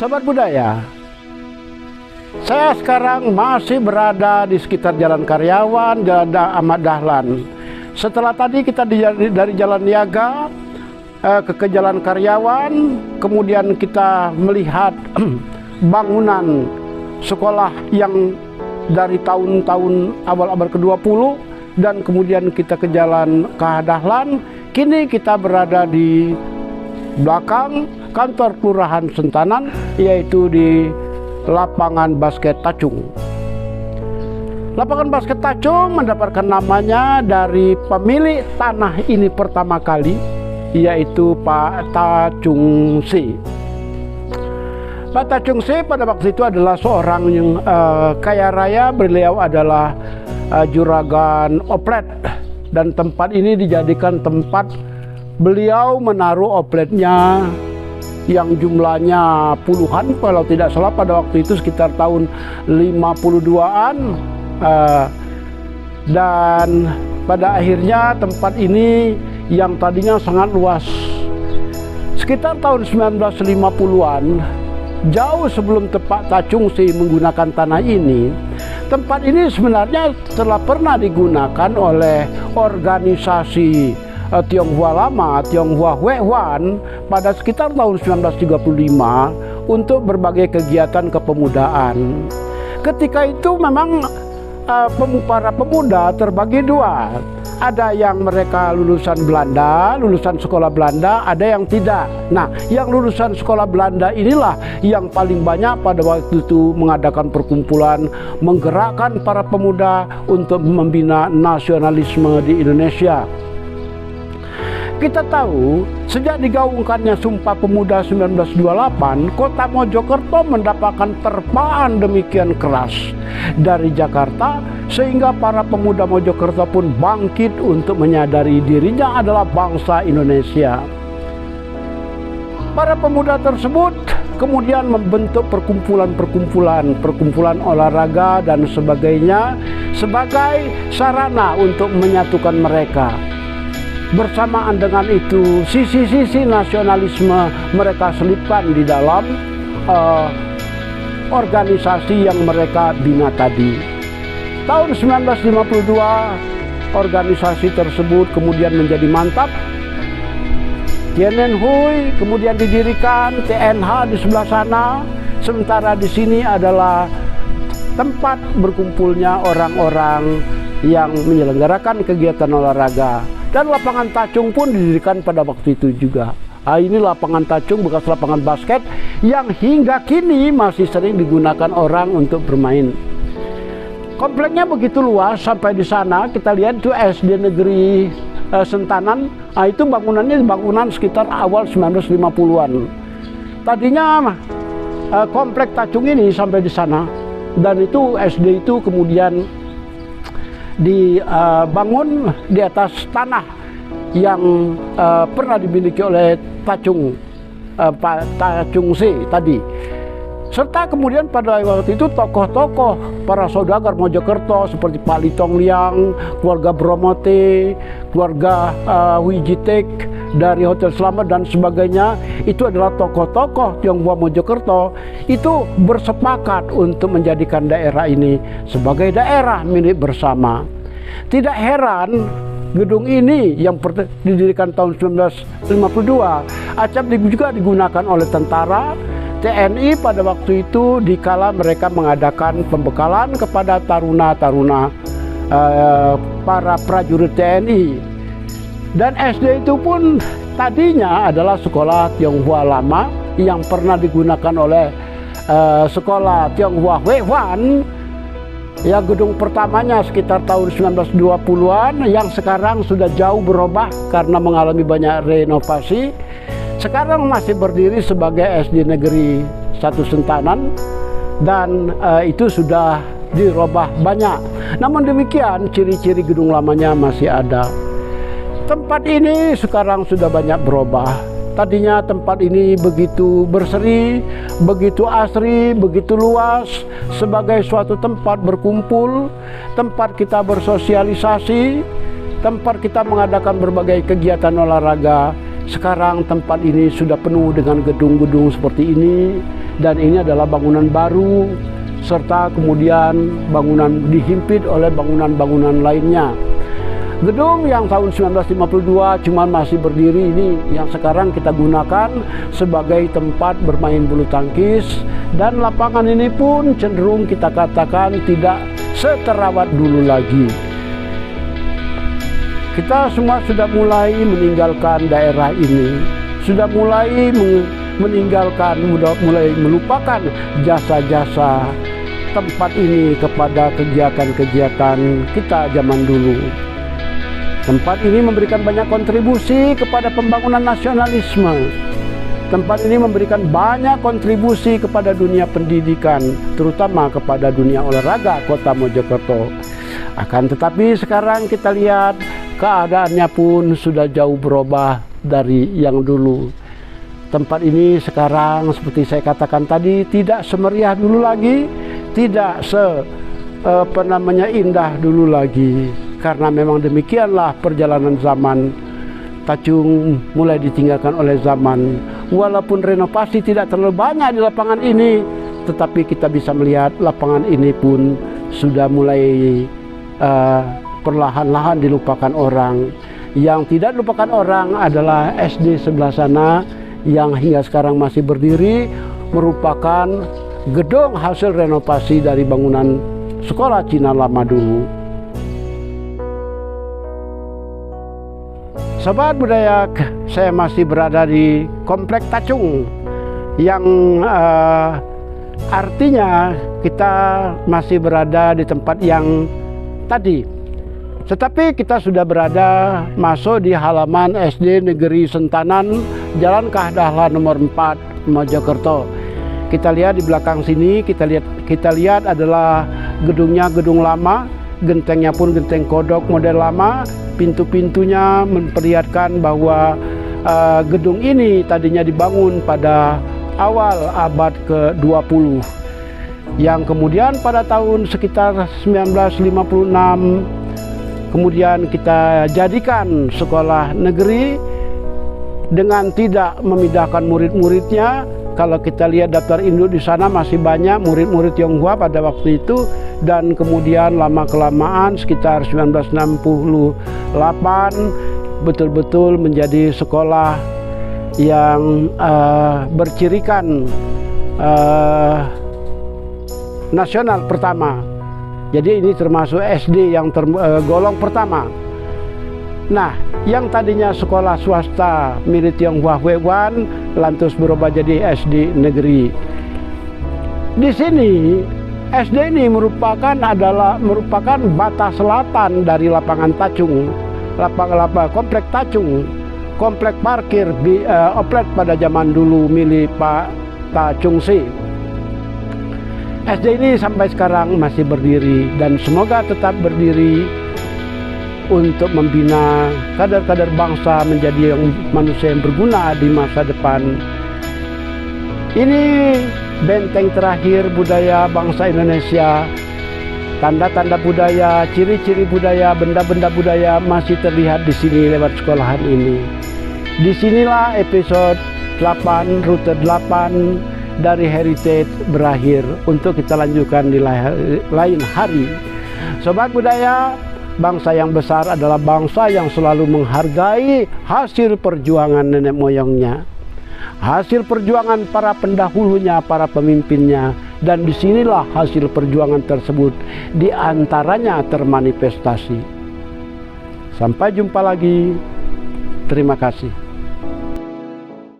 Sobat Budaya, saya sekarang masih berada di sekitar Jalan Karyawan, Jalan Ahmad Dahlan. Setelah tadi kita dari Jalan Niaga ke Jalan Karyawan, kemudian kita melihat bangunan sekolah yang dari tahun-tahun awal abad ke-20, dan kemudian kita ke Jalan Dahlan. Kini kita berada di belakang kantor Kelurahan Sentanan, yaitu di lapangan basket Tacung. Lapangan basket Tacung mendapatkan namanya dari pemilik tanah ini pertama kali, yaitu Pak Tacung C. Pak Tacung C pada waktu itu adalah seorang yang kaya raya. Beliau adalah juragan oplet, dan tempat ini dijadikan tempat beliau menaruh opletnya yang jumlahnya puluhan, kalau tidak salah pada waktu itu sekitar tahun 52-an. Dan pada akhirnya tempat ini yang tadinya sangat luas, sekitar tahun 1950-an, jauh sebelum Pak Tacung C menggunakan tanah ini, tempat ini sebenarnya telah pernah digunakan oleh organisasi Tionghoa Lama, Tionghoa Huehuan, pada sekitar tahun 1935 untuk berbagai kegiatan kepemudaan. Ketika itu memang para pemuda terbagi dua. Ada yang mereka lulusan Belanda, lulusan sekolah Belanda, ada yang tidak. Nah, yang lulusan sekolah Belanda inilah yang paling banyak pada waktu itu mengadakan perkumpulan, menggerakkan para pemuda untuk membina nasionalisme di Indonesia. Kita tahu, sejak digaungkannya Sumpah Pemuda 1928, kota Mojokerto mendapatkan terpaan demikian keras dari Jakarta, sehingga para pemuda Mojokerto pun bangkit untuk menyadari dirinya adalah bangsa Indonesia. Para pemuda tersebut kemudian membentuk perkumpulan olahraga dan sebagainya sebagai sarana untuk menyatukan mereka. Bersamaan dengan itu, sisi-sisi nasionalisme mereka selipkan di dalam organisasi yang mereka bina tadi. Tahun 1952, organisasi tersebut kemudian menjadi mantap. Tienen Hui kemudian didirikan, TNH di sebelah sana, sementara di sini adalah tempat berkumpulnya orang-orang yang menyelenggarakan kegiatan olahraga. Dan lapangan Tacung pun didirikan pada waktu itu juga. Ini lapangan Tacung bekas lapangan basket yang hingga kini masih sering digunakan orang untuk bermain. Kompleknya begitu luas, sampai di sana kita lihat itu SD Negeri Sentanan. Itu bangunannya bangunan sekitar awal 1950-an. Tadinya komplek Tacung ini sampai di sana, dan itu SD itu kemudian dibangun di atas tanah yang pernah dimiliki oleh Pak Tacung C tadi. Serta kemudian pada waktu itu tokoh-tokoh para saudagar Mojokerto seperti Pak Litong Liang, keluarga Bromote, keluarga Wijitek dari Hotel Selamat dan sebagainya, itu adalah tokoh-tokoh Tionghoa Mojokerto, itu bersepakat untuk menjadikan daerah ini sebagai daerah milik bersama. Tidak heran gedung ini yang didirikan tahun 1952 acap juga digunakan oleh tentara TNI pada waktu itu, dikala mereka mengadakan pembekalan kepada taruna-taruna para prajurit TNI. Dan SD itu pun tadinya adalah sekolah Tionghoa Lama yang pernah digunakan oleh sekolah Tionghoa Huehuan. Ya, gedung pertamanya sekitar tahun 1920-an, yang sekarang sudah jauh berubah karena mengalami banyak renovasi. Sekarang masih berdiri sebagai SD Negeri 1 Sentanan, dan itu sudah dirubah banyak. Namun demikian, ciri-ciri gedung lamanya masih ada. Tempat ini sekarang sudah banyak berubah. Tadinya tempat ini begitu berseri, begitu asri, begitu luas, sebagai suatu tempat berkumpul, tempat kita bersosialisasi, tempat kita mengadakan berbagai kegiatan olahraga. Sekarang tempat ini sudah penuh dengan gedung-gedung seperti ini, dan ini adalah bangunan baru, serta kemudian bangunan dihimpit oleh bangunan-bangunan lainnya. Gedung yang tahun 1952 cuman masih berdiri ini yang sekarang kita gunakan sebagai tempat bermain bulu tangkis, dan lapangan ini pun cenderung kita katakan tidak seterawat dulu lagi. Kita semua sudah mulai meninggalkan daerah ini, sudah mulai mulai melupakan jasa-jasa tempat ini kepada kegiatan-kegiatan kita zaman dulu. Tempat ini memberikan banyak kontribusi kepada pembangunan nasionalisme. Tempat ini memberikan banyak kontribusi kepada dunia pendidikan, terutama kepada dunia olahraga Kota Mojokerto. Akan tetapi sekarang kita lihat keadaannya pun sudah jauh berubah dari yang dulu. Tempat ini sekarang seperti saya katakan tadi tidak semeriah dulu lagi, tidak indah dulu lagi. Karena memang demikianlah perjalanan zaman. Tacung mulai ditinggalkan oleh zaman. Walaupun renovasi tidak terlalu banyak di lapangan ini, tetapi kita bisa melihat lapangan ini pun sudah mulai perlahan-lahan dilupakan orang. Yang tidak dilupakan orang adalah SD sebelah sana yang hingga sekarang masih berdiri, merupakan gedung hasil renovasi dari bangunan sekolah Cina lama dulu. Sobat budaya, saya masih berada di Komplek Tacung yang artinya kita masih berada di tempat yang tadi. Tetapi kita sudah berada masuk di halaman SD Negeri Sentanan, Jalan Kahdahlan nomor 4, Mojokerto. Kita lihat di belakang sini, kita lihat adalah gedungnya gedung lama, gentengnya pun genteng kodok model lama. Pintu-pintunya memperlihatkan bahwa gedung ini tadinya dibangun pada awal abad ke-20, yang kemudian pada tahun sekitar 1956 kemudian kita jadikan sekolah negeri dengan tidak memindahkan murid-muridnya. Kalau kita lihat daftar induk di sana masih banyak murid-murid Tionghoa pada waktu itu, dan kemudian lama-kelamaan sekitar 1968 betul-betul menjadi sekolah yang bercirikan nasional pertama. Jadi ini termasuk SD yang golong pertama. Nah, yang tadinya sekolah swasta milik Tionghoa Huewan lantas berubah jadi SD negeri. Di sini SD ini merupakan batas selatan dari lapangan Tacung, Komplek Tacung, komplek parkir oplet pada zaman dulu milik Pak Tacung Si. SD ini sampai sekarang masih berdiri dan semoga tetap berdiri untuk membina kader-kader bangsa menjadi manusia yang berguna di masa depan. Ini benteng terakhir budaya bangsa Indonesia. Tanda-tanda budaya, ciri-ciri budaya, benda-benda budaya masih terlihat di sini lewat sekolahan ini. Disinilah episode 8, rute 8 dari Heritage berakhir, untuk kita lanjutkan di lain hari. Sobat budaya, bangsa yang besar adalah bangsa yang selalu menghargai hasil perjuangan nenek moyangnya, hasil perjuangan para pendahulunya, para pemimpinnya, dan disinilah hasil perjuangan tersebut diantaranya termanifestasi. Sampai jumpa lagi. Terima kasih.